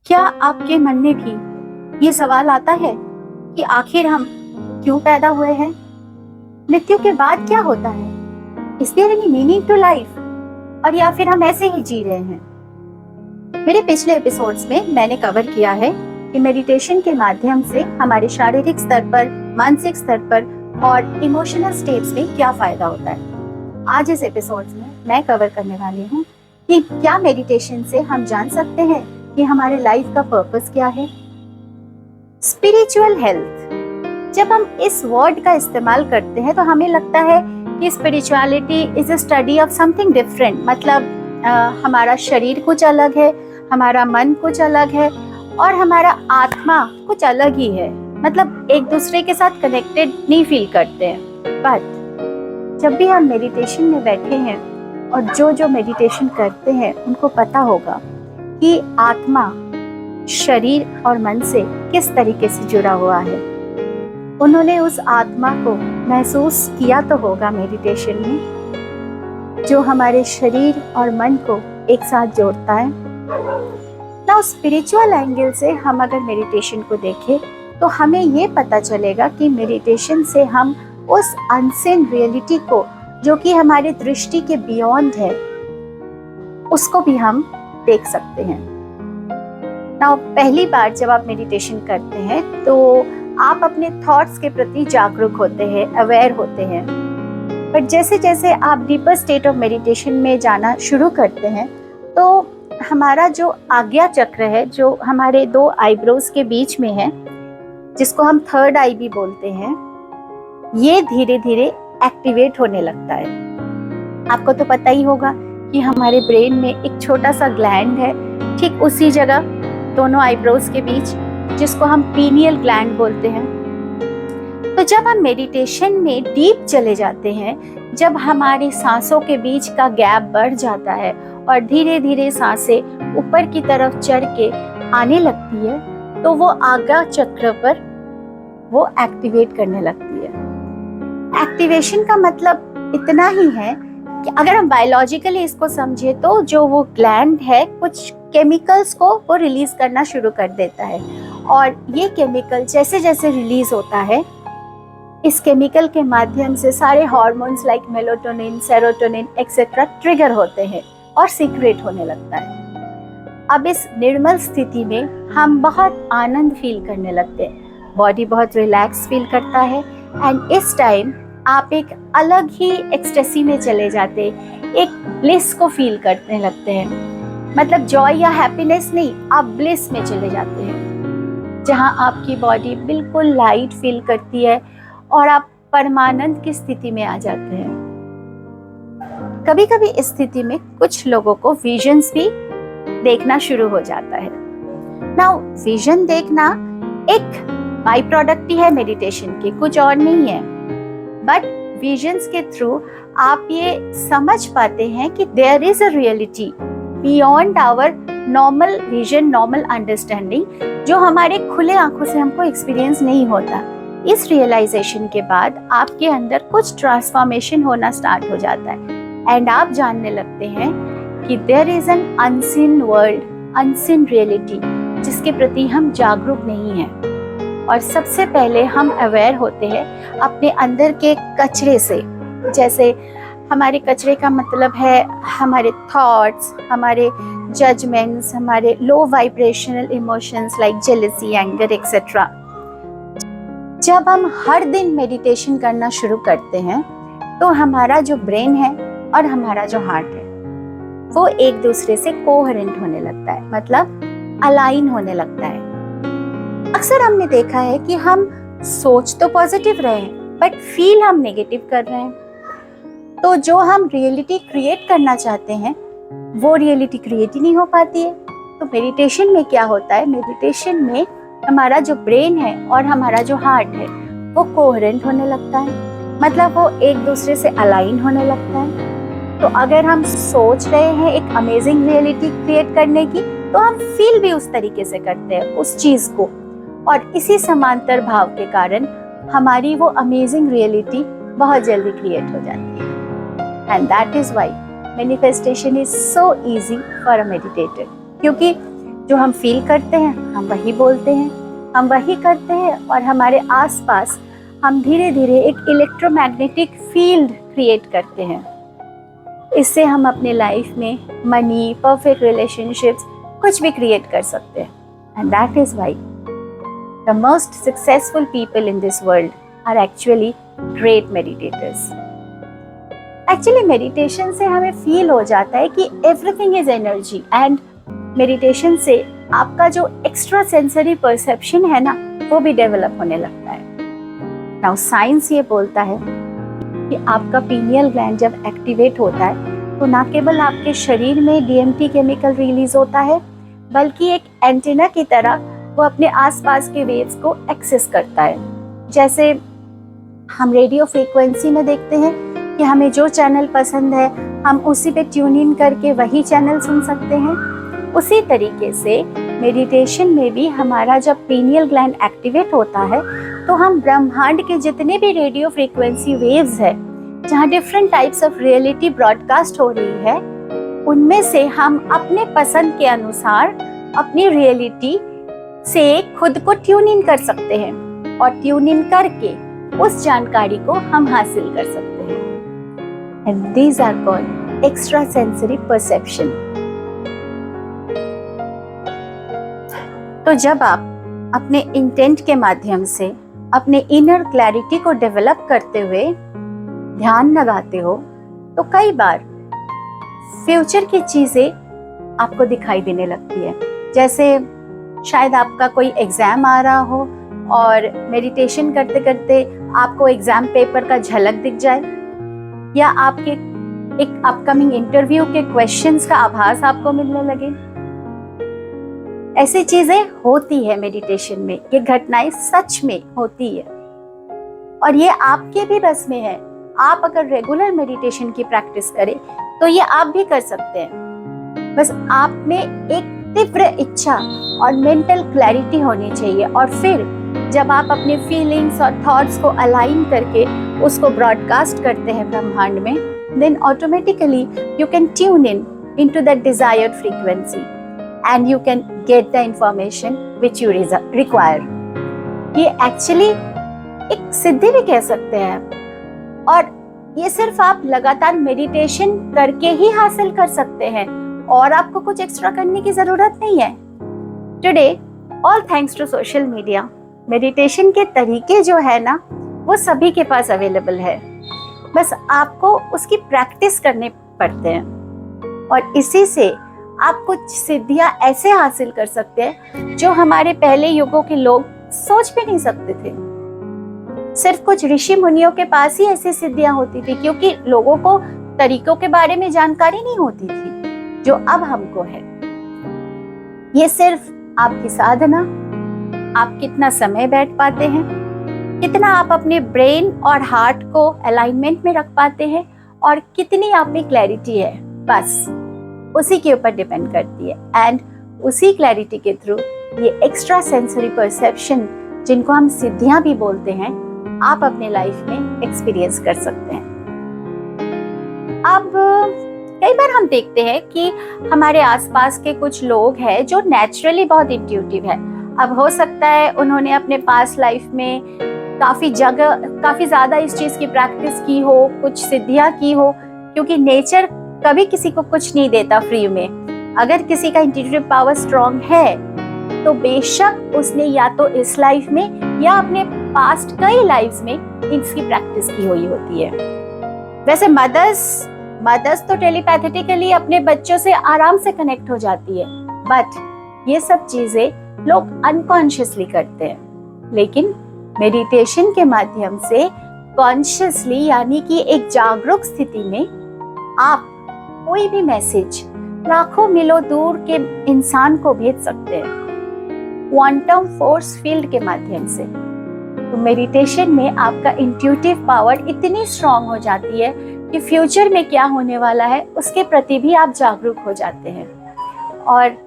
क्या आपके मन में भी ये सवाल आता है कि आखिर हम क्यों पैदा हुए हैं? मृत्यु के बाद क्या होता है? Is there any meaning to life? और या फिर हम ऐसे ही जी रहे हैं? मेरे पिछले एपिसोड्स में मैंने कवर किया है कि मेडिटेशन के माध्यम से हमारे शारीरिक स्तर पर, मानसिक स्तर पर और इमोशनल स्टेट्स में क्या फायदा होता है। आज इस एपिसोड्स में मैं कवर करने वाली हूँ कि क्या मेडिटेशन से हम जान सकते हैं कि हमारे लाइफ का पर्पस क्या है। स्पिरिचुअल हेल्थ, जब हम इस वर्ड का इस्तेमाल करते हैं तो हमें लगता है कि spirituality is a study of something different. मतलब हमारा शरीर कुछ अलग है, हमारा मन कुछ अलग है और हमारा आत्मा कुछ अलग ही है। मतलब एक दूसरे के साथ कनेक्टेड नहीं फील करते हैं। बट जब भी हम मेडिटेशन में बैठे हैं और जो मेडिटेशन करते हैं उनको पता होगा कि आत्मा शरीर और मन से किस तरीके से जुड़ा हुआ है। उन्होंने उस आत्मा को महसूस किया तो होगा मेडिटेशन में, जो हमारे शरीर और मन को एक साथ जोड़ता है ना। स्पिरिचुअल एंगल से हम अगर मेडिटेशन को देखें तो हमें ये पता चलेगा कि मेडिटेशन से हम उस अनसीन रियलिटी को, जो कि हमारे दृष्टि के बियॉन्ड है, उसको भी हम देख सकते हैं। नाउ पहली बार जब आप मेडिटेशन करते हैं तो आप अपने थॉट्स के प्रति जागरूक होते हैं, अवेयर होते हैं। बट जैसे जैसे आप डीपर स्टेट ऑफ मेडिटेशन में जाना शुरू करते हैं तो हमारा जो आज्ञा चक्र है, जो हमारे दो आईब्रोज के बीच में है, जिसको हम थर्ड आई भी बोलते हैं, ये धीरे धीरे एक्टिवेट होने लगता है। आपको तो पता ही होगा कि हमारे ब्रेन में एक छोटा सा ग्लैंड है, ठीक उसी जगह दोनों आईब्रोज के बीच, जिसको हम पीनियल ग्लैंड बोलते हैं। तो जब हम मेडिटेशन में डीप चले जाते हैं, जब हमारी सांसों के बीच का गैप बढ़ जाता है और धीरे धीरे सांसें ऊपर की तरफ चढ़ के आने लगती है, तो वो आज्ञा चक्र पर वो एक्टिवेट करने लगती है। एक्टिवेशन का मतलब इतना ही है कि अगर हम बायोलॉजिकली इसको समझे तो जो वो ग्लैंड है कुछ केमिकल्स को वो रिलीज करना शुरू कर देता है, और ये केमिकल जैसे जैसे रिलीज होता है, इस केमिकल के माध्यम से सारे hormones like melatonin, serotonin etcetera trigger होते हैं और सीक्रेट होने लगता है। अब इस निर्मल स्थिति में हम बहुत आनंद फील करने लगते हैं, बॉडी बहुत रिलैक्स फील करता है, एंड इस टाइम आप एक अलग ही एक्सटेसी में चले जाते, एक ब्लिस को फील करने लगते हैं। मतलब जॉय या हैप्पीनेस नहीं, आप ब्लिस में चले जाते हैं, जहां आपकी बॉडी बिल्कुल लाइट फील करती है और आप परमानंद की स्थिति में आ जाते हैं। कभी कभी इस स्थिति में कुछ लोगों को विजन्स भी देखना शुरू हो जाता है। नाउ विजन देखना एक बाई प्रोडक्ट ही है मेडिटेशन की, कुछ और नहीं है। बट विजन्स के थ्रू आप ये समझ पाते हैं कि there is a reality beyond our normal vision, normal understanding, जो हमारे खुले आंखों से हमको एक्सपीरियंस नहीं होता। इस रियलाइजेशन के बाद आपके अंदर कुछ ट्रांसफॉर्मेशन होना स्टार्ट हो जाता है, एंड आप जानने लगते हैं कि there is an unseen world, unseen reality, जिसके प्रति हम जागरूक नहीं हैं। और सबसे पहले हम अवेयर होते हैं अपने अंदर के कचरे से। जैसे हमारे कचरे का मतलब है हमारे थॉट्स, हमारे जजमेंट्स, हमारे low vibrational emotions like jealousy, anger etcetera. जब हम हर दिन मेडिटेशन करना शुरू करते हैं तो हमारा जो ब्रेन है और हमारा जो हार्ट है वो एक दूसरे से कोहेरेंट होने लगता है, मतलब अलाइन होने लगता है। अक्सर हमने देखा है कि हम सोच तो पॉजिटिव रहे हैं बट फील हम नेगेटिव कर रहे हैं। तो जो हम रियलिटी क्रिएट करना चाहते हैं वो रियलिटी क्रिएट ही नहीं हो पाती है। तो मेडिटेशन में क्या होता है, मेडिटेशन में हमारा जो ब्रेन है और हमारा जो हार्ट है वो कोहेरेंट होने लगता है, मतलब वो एक दूसरे से अलाइन होने लगता है। तो अगर हम सोच रहे हैं एक अमेजिंग रियलिटी क्रिएट करने की, तो हम फील भी उस तरीके से करते हैं उस चीज को, और इसी समांतर भाव के कारण हमारी वो अमेजिंग रियलिटी बहुत जल्दी क्रिएट हो जाती है। And that is why manifestation is so easy for a meditator, क्योंकि जो हम फील करते हैं हम वही बोलते हैं, हम वही करते हैं, और हमारे आसपास हम धीरे धीरे एक इलेक्ट्रोमैग्नेटिक फील्ड क्रिएट करते हैं। इससे हम अपने लाइफ में मनी, परफेक्ट रिलेशनशिप्स, कुछ भी क्रिएट कर सकते हैं। And that is why the most successful people in this world are actually great meditators. Actually meditation से हमें फील हो जाता है कि everything is energy, and meditation से आपका जो एक्स्ट्रा सेंसरी परसेप्शन है ना, वो भी डेवलप होने लगता है। नाउ साइंस ये बोलता है कि आपका पीनियल ग्लैंड जब एक्टिवेट होता है तो ना केवल आपके शरीर में डीएमटी केमिकल रिलीज होता है, बल्कि एक एंटीना की तरह वो अपने आसपास के वेव्स को एक्सेस करता है। जैसे हम रेडियो फ्रीक्वेंसी में देखते हैं कि हमें जो चैनल पसंद है हम उसी पे ट्यून इन करके वही चैनल सुन सकते हैं। उसी तरीके से मेडिटेशन में भी हमारा जब पीनियल ग्लैंड एक्टिवेट होता है तो हम ब्रह्मांड के जितने भी रेडियो फ्रीक्वेंसी वेव्स है, जहाँ different types of reality broadcast हो रही है, उनमें से हम अपने पसंद के अनुसार अपनी रियलिटी से खुद को ट्यून इन कर सकते हैं, और ट्यून इन करके उस जानकारी को हम हासिल कर सकते हैं। And these are called extrasensory perception. तो जब आप अपने इंटेंट के माध्यम से अपने इनर क्लैरिटी को डेवलप करते हुए ध्यान लगाते हो, तो कई बार फ्यूचर की चीजें आपको दिखाई देने लगती है। जैसे शायद आपका कोई एग्जाम आ रहा हो और मेडिटेशन करते करते आपको एग्जाम पेपर का झलक दिख जाए, या आपके एक अपकमिंग इंटरव्यू के क्वेश्चंस का आभास आपको मिलने लगे। ऐसी चीजें होती है मेडिटेशन में, ये घटनाएं सच में होती है, और ये आपके भी बस में है। आप अगर रेगुलर मेडिटेशन की प्रैक्टिस करें तो ये आप भी कर सकते हैं। बस आप में एक तीव्र इच्छा और मेंटल क्लैरिटी होनी चाहिए, और फिर जब आप अपने फीलिंग्स और थॉट्स को अलाइन करके उसको ब्रॉडकास्ट करते हैं ब्रह्मांड में, then automatically you can tune in into that desired frequency and you can get the information which you require. ये एक्चुअली एक सिद्धि भी कह सकते हैं, और ये सिर्फ आप लगातार मेडिटेशन करके ही हासिल कर सकते हैं, और आपको कुछ एक्स्ट्रा करने की जरूरत नहीं है। Today all thanks to social media, meditation के तरीके जो है ना, वो सभी के पास अवेलेबल है। बस आपको उसकी प्रैक्टिस करने पड़ते हैं, और इसी से आप कुछ सिद्धियां ऐसे हासिल कर सकते हैं जो हमारे पहले युगों के लोग सोच भी नहीं सकते थे। सिर्फ कुछ ऋषि मुनियों के पास ही ऐसी सिद्धियां होती थी, क्योंकि लोगों को तरीकों के बारे में जानकारी नहीं होती थी जो अब हमको है। ये सिर्फ आपकी साधना, आप कितना समय बैठ पाते हैं, कितना आप अपने ब्रेन और हार्ट को अलाइनमेंट में रख पाते हैं, और कितनी आप में क्लैरिटी है, बस उसी के ऊपर डिपेंड करती है। एंड उसी क्लैरिटी के थ्रू ये एक्स्ट्रा सेंसरी परसेप्शन, जिनको हम सिद्धियां भी बोलते हैं, आप अपने लाइफ में एक्सपीरियंस कर सकते हैं। अब कई बार हम देखते हैं कि हमारे आसपास के कुछ लोग हैं जो नेचुरली बहुत इंट्यूटिव है। अब हो सकता है उन्होंने अपने पास्ट लाइफ में काफी ज्यादा इस चीज की प्रैक्टिस की हो, कुछ सिद्धियां की हो, क्योंकि नेचर कभी किसी को कुछ नहीं देता फ्री में। अगर किसी का इंट्यूटिव पावर स्ट्रांग है तो बेशक उसने या तो इस लाइफ में या अपने पास्ट कई लाइफ्स में इसकी प्रैक्टिस की हुई होती है। वैसे मदर्स तो टेलीपैथेटिकली अपने बच्चों से आराम से कनेक्ट हो जाती है, बट ये सब चीजें लोग अनकॉन्शियसली करते हैं। लेकिन मेडिटेशन के माध्यम से कॉन्शियसली, यानी कि एक जागरूक स्थिति में, आप कोई भी मैसेज लाखों मीलों दूर के इंसान को भेज सकते हैं क्वांटम फोर्स फील्ड के माध्यम से। तो मेडिटेशन में आपका इंट्यूटिव पावर इतनी स्ट्रांग हो जाती है कि फ्यूचर में क्या होने वाला है उसके प्रति भी आप जागरूक हो जाते हैं। और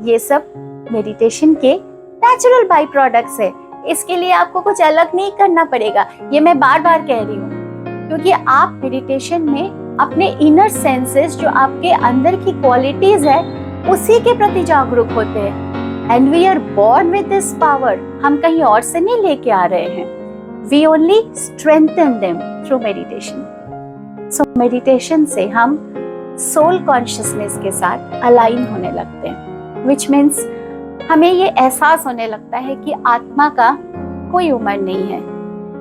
ये सब मेडिटेशन के नेचुरल बाई प्रोडक्ट्स है। इसके लिए आपको कुछ अलग नहीं करना पड़ेगा, ये मैं बार बार कह रही हूँ, क्योंकि आप मेडिटेशन में अपने इनर सेंसेस, जो आपके अंदर की क्वालिटीज है, उसी के प्रति जागरूक होते हैं। And we are born with this power. हम कहीं और से नहीं लेके आ रहे हैं, we only strengthen them through meditation. So meditation से हम सोल कॉन्शियसनेस के साथ अलाइन होने लगते हैं, विच मीन्स हमें ये एहसास होने लगता है कि आत्मा का कोई उम्र नहीं है,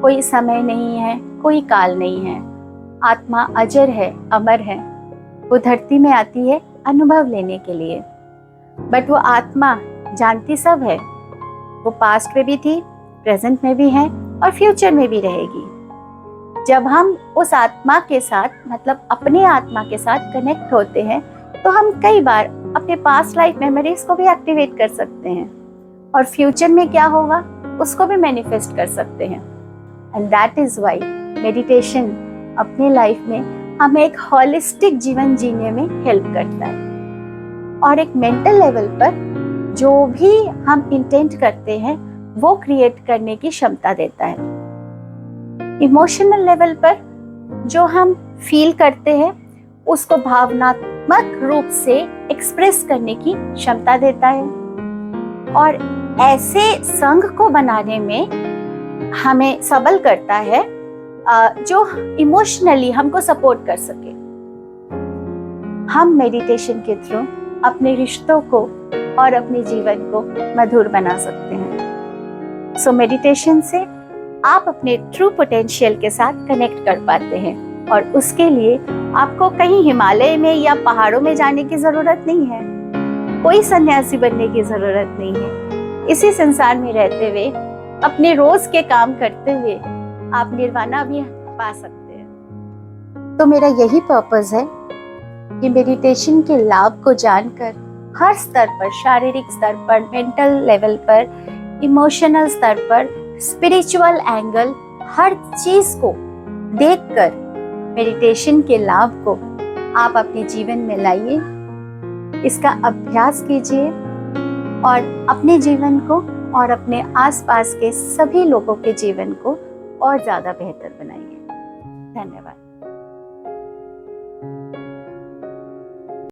कोई समय नहीं है, कोई काल नहीं है। आत्मा अजर है, अमर है। वो धरती में आती है अनुभव लेने के लिए, बट वो आत्मा जानती सब है। वो पास्ट में भी थी, प्रेजेंट में भी है और फ्यूचर में भी रहेगी। जब हम उस आत्मा के साथ, मतलब अपने आत्मा के साथ कनेक्ट होते हैं, तो हम कई बार अपने पास्ट लाइफ मेमोरीज को भी एक्टिवेट कर सकते हैं और फ्यूचर में क्या होगा उसको भी मैनिफेस्ट कर सकते हैं। And that is why meditation अपने लाइफ में हमें एक होलिस्टिक जीवन जीने में हेल्प करता है और एक मेंटल लेवल पर जो भी हम इंटेंट करते हैं वो क्रिएट करने की क्षमता देता है। इमोशनल लेवल पर जो हम फील करते हैं उसको भावनात्मक रूप से एक्सप्रेस करने की क्षमता देता है और ऐसे संघ को बनाने में हमें सबल करता है जो इमोशनली हमको सपोर्ट कर सके। हम मेडिटेशन के थ्रू अपने रिश्तों को और अपने जीवन को मधुर बना सकते हैं। सो मेडिटेशन से आप अपने ट्रू पोटेंशियल के साथ कनेक्ट कर पाते हैं और उसके लिए आपको कहीं हिमालय में या पहाड़ों में जाने की जरूरत नहीं है, कोई सन्यासी बनने की जरूरत नहीं है। इसी संसार में रहते हुए, अपने रोज के काम करते हुए आप निर्वाणा भी पा सकते हैं। तो मेरा यही पर्पस है कि मेडिटेशन के लाभ को जानकर हर स्तर पर, शारीरिक स्तर पर, मेंटल लेवल पर, इमोशनल स्तर पर, स्पिरिचुअल एंगल, हर चीज को देखकर मेडिटेशन के लाभ को आप अपने जीवन में लाइए, इसका अभ्यास कीजिए और अपने जीवन को और अपने आसपास के सभी लोगों के जीवन को और ज्यादा बेहतर बनाइए। धन्यवाद।